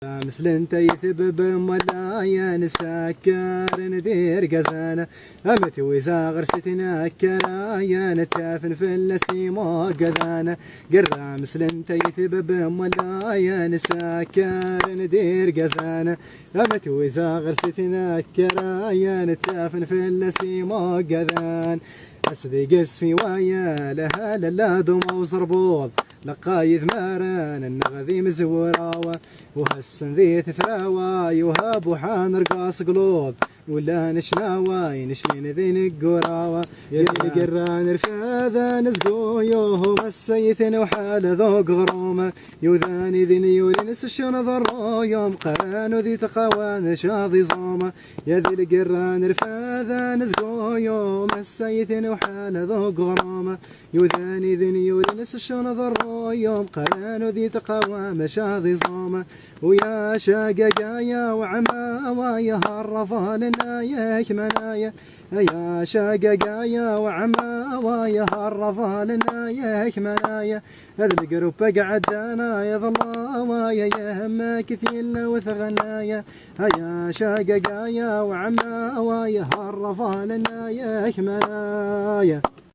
مثل انت يثبب ملايا نسكر ندير قزانة امتي ويزا غرستنا كرايا نتافن في اللسيمو قذانة قرا مثل انت يثبب ملايا نسكر ندير قزانة امتي ويزا غرستنا كرايا نتافن في اللسيمو قذان أصدق السوايا لها للادم وزربوض لقايذ ماران النغذي مزوراوة وهالسن ذي ثراواي وهابو حان رقاص قلوض ولا نشناواي نشلين ذي نقراوة يدي قران رفاذا نزقو يوهو السيثن وحال ذوق غرومة يوذاني ذي نيولين سشون ضرو يوم قرانو ذي تقاوان شاضي زومة يدي القران رفاذا نزقو يوم السيثن وحال ذوق غرومة يوذاني ذي نيولين سشون ضرو يوم قرانو ذي تقاوان شاضي زومة ويا شاقايا وعماوايا هالرفالنا ياك منايا يا شاقايا وعماوايا هالرفالنا ياك منايا هذا القروب قعد انا يا ظلاوايا يهمك في اللوث غنايا يا شاقايا وعماوايا هالرفالنا ياك منايا.